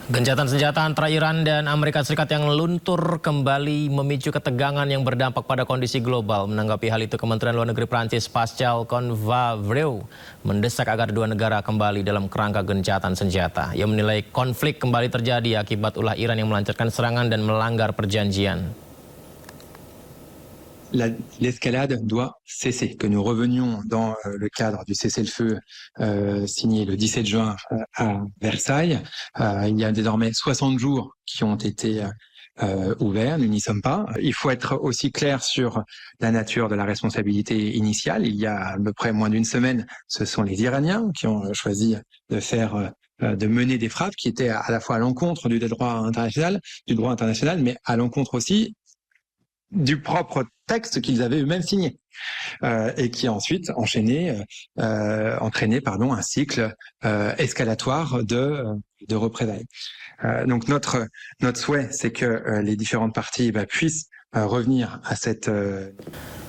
Gencatan senjata antara Iran dan Amerika Serikat yang luntur kembali memicu ketegangan yang berdampak pada kondisi global. Menanggapi hal itu, Kementerian Luar Negeri Prancis Pascal Convavreu mendesak agar dua negara kembali dalam kerangka gencatan senjata. Ia menilai konflik kembali terjadi akibat ulah Iran yang melancarkan serangan dan melanggar perjanjian. L'escalade doit cesser, que nous revenions dans le cadre du cessez-le-feu signé le 17 juin à Versailles. Il y a désormais 60 jours qui ont été ouverts, nous n'y sommes pas. Il faut être aussi clair sur la nature de la responsabilité initiale. Il y a à peu près moins d'une semaine, ce sont les Iraniens qui ont choisi de mener des frappes qui étaient à la fois à l'encontre du droit international, mais à l'encontre aussi du propre texte qu'ils avaient eux-mêmes signé et qui a ensuite entraîné un cycle escalatoire de représailles. Donc notre souhait, c'est que les différentes parties puissent revenir à cette...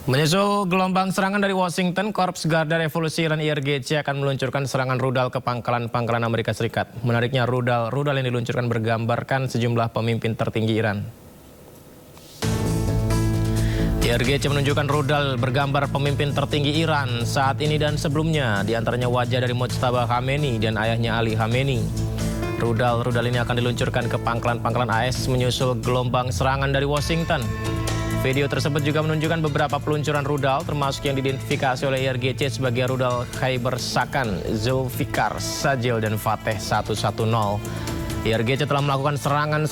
Menyusul gelombang serangan dari Washington, Korps Garda Revolusi Iran IRGC akan meluncurkan serangan rudal ke pangkalan-pangkalan Amerika Serikat. Menariknya, rudal yang diluncurkan bergambarkan sejumlah pemimpin tertinggi Iran. IRGC menunjukkan rudal bergambar pemimpin tertinggi Iran saat ini dan sebelumnya, diantaranya wajah dari Mojtaba Khamenei dan ayahnya Ali Khamenei. Rudal ini akan diluncurkan ke pangkalan-pangkalan AS menyusul gelombang serangan dari Washington. Video tersebut juga menunjukkan beberapa peluncuran rudal, termasuk yang diidentifikasi oleh IRGC sebagai rudal Khyber Sakhan, Zulfikar, Sajil, dan Fateh 110. IRGC telah melakukan serangkaian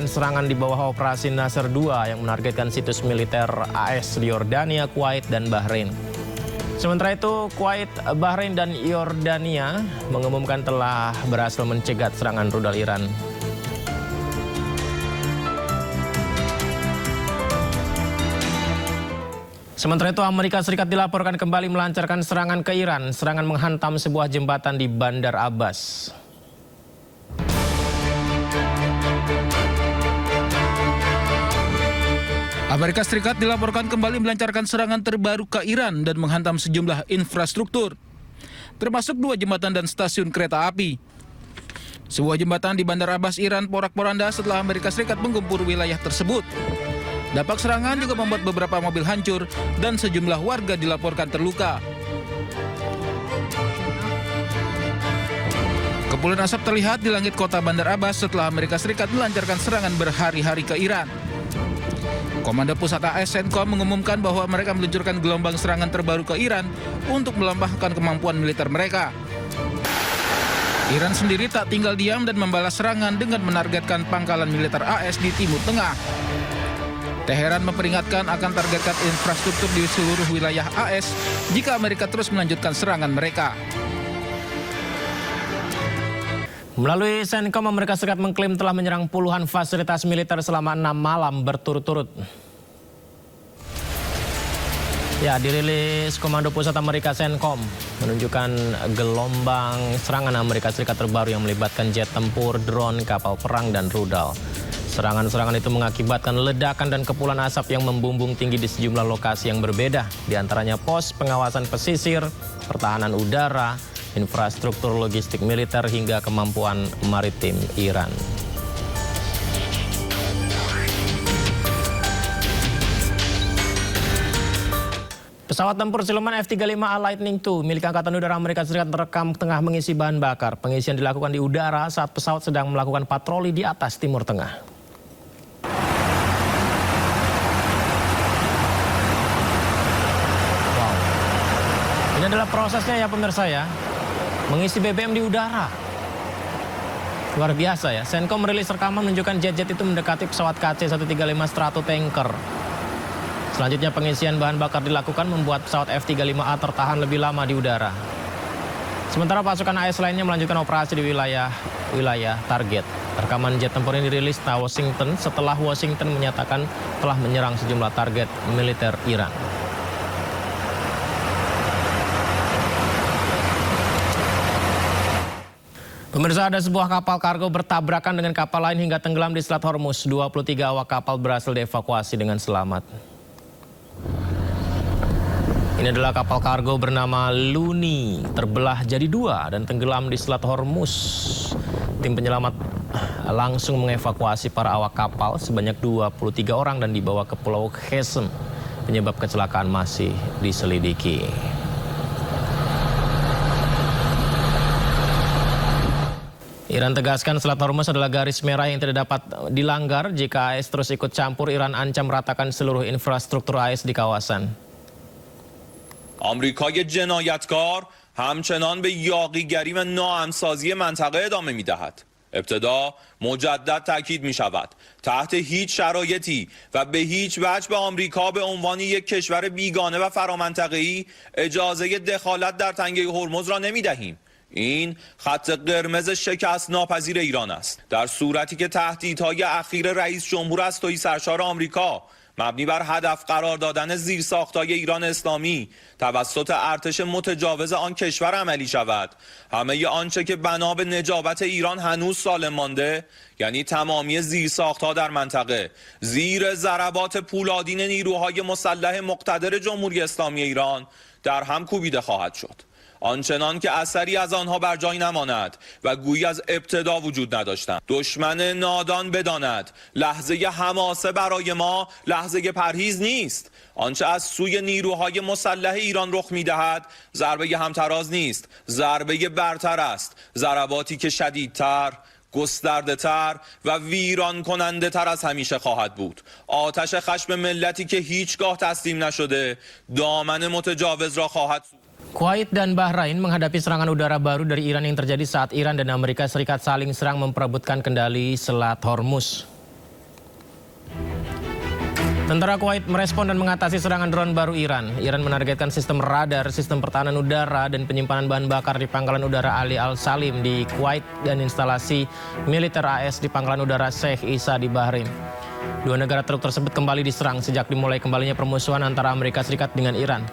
serangan di bawah operasi Nasr II yang menargetkan situs militer AS di Yordania, Kuwait, dan Bahrain. Sementara itu, Kuwait, Bahrain, dan Yordania mengumumkan telah berhasil mencegat serangan rudal Iran. Sementara itu, Amerika Serikat dilaporkan kembali melancarkan serangan ke Iran. Serangan menghantam sebuah jembatan di Bandar Abbas. Amerika Serikat dilaporkan kembali melancarkan serangan terbaru ke Iran dan menghantam sejumlah infrastruktur, termasuk 2 jembatan dan stasiun kereta api. Sebuah jembatan di Bandar Abbas, Iran, porak-poranda setelah Amerika Serikat menggempur wilayah tersebut. Dampak serangan juga membuat beberapa mobil hancur dan sejumlah warga dilaporkan terluka. Kepulan asap terlihat di langit kota Bandar Abbas setelah Amerika Serikat melancarkan serangan berhari-hari ke Iran. Komando Pusat AS CENTCOM mengumumkan bahwa mereka meluncurkan gelombang serangan terbaru ke Iran untuk melambahkan kemampuan militer mereka. Iran sendiri tak tinggal diam dan membalas serangan dengan menargetkan pangkalan militer AS di Timur Tengah. Teheran memperingatkan akan targetkan infrastruktur di seluruh wilayah AS jika Amerika terus melanjutkan serangan mereka. Melalui CENTCOM, Amerika Serikat mengklaim telah menyerang puluhan fasilitas militer selama 6 malam berturut-turut. Ya, dirilis Komando Pusat Amerika CENTCOM menunjukkan gelombang serangan Amerika Serikat terbaru yang melibatkan jet tempur, drone, kapal perang, dan rudal. Serangan-serangan itu mengakibatkan ledakan dan kepulan asap yang membumbung tinggi di sejumlah lokasi yang berbeda, diantaranya pos pengawasan pesisir, pertahanan udara, infrastruktur logistik militer, hingga kemampuan maritim Iran. Pesawat tempur siluman F-35A Lightning II milik Angkatan Udara Amerika Serikat terekam tengah mengisi bahan bakar. Pengisian dilakukan di udara saat pesawat sedang melakukan patroli di atas Timur Tengah. Wow. Ini adalah prosesnya ya pemirsa ya. Mengisi BBM di udara. Luar biasa ya. CENTCOM merilis rekaman menunjukkan jet-jet itu mendekati pesawat KC-135 Stratotanker. Selanjutnya pengisian bahan bakar dilakukan membuat pesawat F-35A tertahan lebih lama di udara. Sementara pasukan AS lainnya melanjutkan operasi di wilayah target. Rekaman jet tempur ini dirilis di Washington setelah Washington menyatakan telah menyerang sejumlah target militer Iran. Pemirsa, ada sebuah kapal kargo bertabrakan dengan kapal lain hingga tenggelam di Selat Hormuz. 23 awak kapal berhasil dievakuasi dengan selamat. Ini adalah kapal kargo bernama Luni, terbelah jadi dua dan tenggelam di Selat Hormuz. Tim penyelamat langsung mengevakuasi para awak kapal sebanyak 23 orang dan dibawa ke Pulau Qesem. Penyebab kecelakaan masih diselidiki. Iran tegaskan Selat Hormuz adalah garis merah yang tidak dapat dilanggar. Jika AS terus ikut campur, Iran ancam meratakan seluruh infrastruktur AS di kawasan. آمریکای جنایتکار همچنان به یاغیگری و ناهمسازی منطقه ادامه می‌دهد. ابتدا مجدد تاکید می‌شود تحت هیچ شرایطی و به هیچ وجه به آمریکا به عنوان یک کشور بیگانه و فرامنطقه‌ای اجازه دخالت در تنگه هرمز را نمی‌دهیم. این خط قرمز شکست ناپذیر ایران است. در صورتی که تهدیدهای اخیر رئیس جمهور از تویی سرشار آمریکا مبنی بر هدف قرار دادن زیرساخت‌های ایران اسلامی توسط ارتش متجاوز آن کشور عملی شود، همه آنچه که بنا به نجابت ایران هنوز سالم مانده، یعنی تمامی زیرساخت‌ها در منطقه زیر ضربات پولادین نیروهای مسلح مقتدر جمهوری اسلامی ایران در هم کوبیده خواهد شد. آنچنان که اثری از آنها بر جای نماند و گویی از ابتدا وجود نداشتند. دشمن نادان بداند لحظه حماسه برای ما لحظه پرهیز نیست. آنچه از سوی نیروهای مسلح ایران رخ می‌دهد ضربه همتراز نیست، ضربه برتر است. ضرباتی که شدیدتر، گسترده‌تر و ویران کننده تر از همیشه خواهد بود. آتش خشم ملتی که هیچگاه تسلیم نشده دامن متجاوز را خواهد Kuwait dan Bahrain menghadapi serangan udara baru dari Iran yang terjadi saat Iran dan Amerika Serikat saling serang memperebutkan kendali Selat Hormuz. Tentara Kuwait merespon dan mengatasi serangan drone baru Iran. Iran menargetkan sistem radar, sistem pertahanan udara, dan penyimpanan bahan bakar di Pangkalan Udara Ali Al-Salim di Kuwait dan instalasi militer AS di Pangkalan Udara Sheikh Isa di Bahrain. Dua negara tersebut kembali diserang sejak dimulai kembalinya permusuhan antara Amerika Serikat dengan Iran.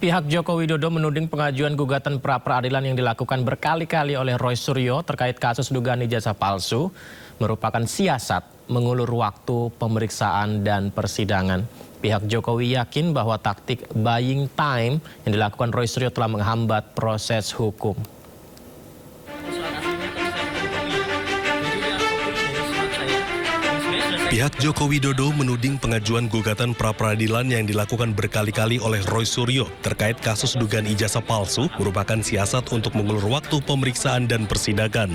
Pihak Joko Widodo menuding pengajuan gugatan pra-peradilan yang dilakukan berkali-kali oleh Roy Suryo terkait kasus dugaan ijazah palsu merupakan siasat mengulur waktu pemeriksaan dan persidangan. Pihak Jokowi yakin bahwa taktik buying time yang dilakukan Roy Suryo telah menghambat proses hukum. Pihak Joko Widodo menuding pengajuan gugatan pra-peradilan yang dilakukan berkali-kali oleh Roy Suryo terkait kasus dugaan ijazah palsu merupakan siasat untuk mengulur waktu pemeriksaan dan persidangan.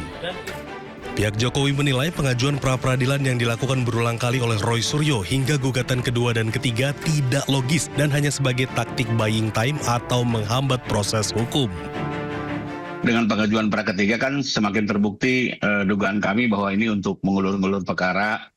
Pihak Jokowi menilai pengajuan pra-peradilan yang dilakukan berulang kali oleh Roy Suryo hingga gugatan kedua dan ketiga tidak logis dan hanya sebagai taktik buying time atau menghambat proses hukum. Dengan pengajuan pra ketiga kan semakin terbukti dugaan kami bahwa ini untuk mengulur-ngulur perkara,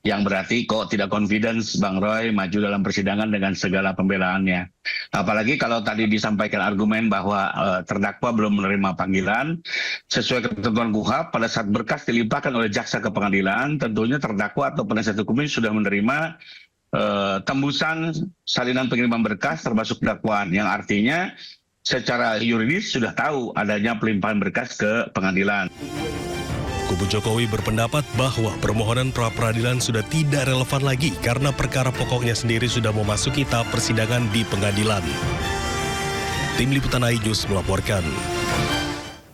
yang berarti kok tidak confidence Bang Roy maju dalam persidangan dengan segala pembelaannya. Apalagi kalau tadi disampaikan argumen bahwa terdakwa belum menerima panggilan, sesuai ketentuan KUHP pada saat berkas dilimpahkan oleh jaksa ke pengadilan, tentunya terdakwa atau penasihat hukum sudah menerima tembusan salinan pengiriman berkas termasuk dakwaan, yang artinya secara yuridis sudah tahu adanya pelimpahan berkas ke pengadilan. Kubu Jokowi berpendapat bahwa permohonan pra-peradilan sudah tidak relevan lagi karena perkara pokoknya sendiri sudah memasuki tahap persidangan di pengadilan. Tim Liputan iNews melaporkan.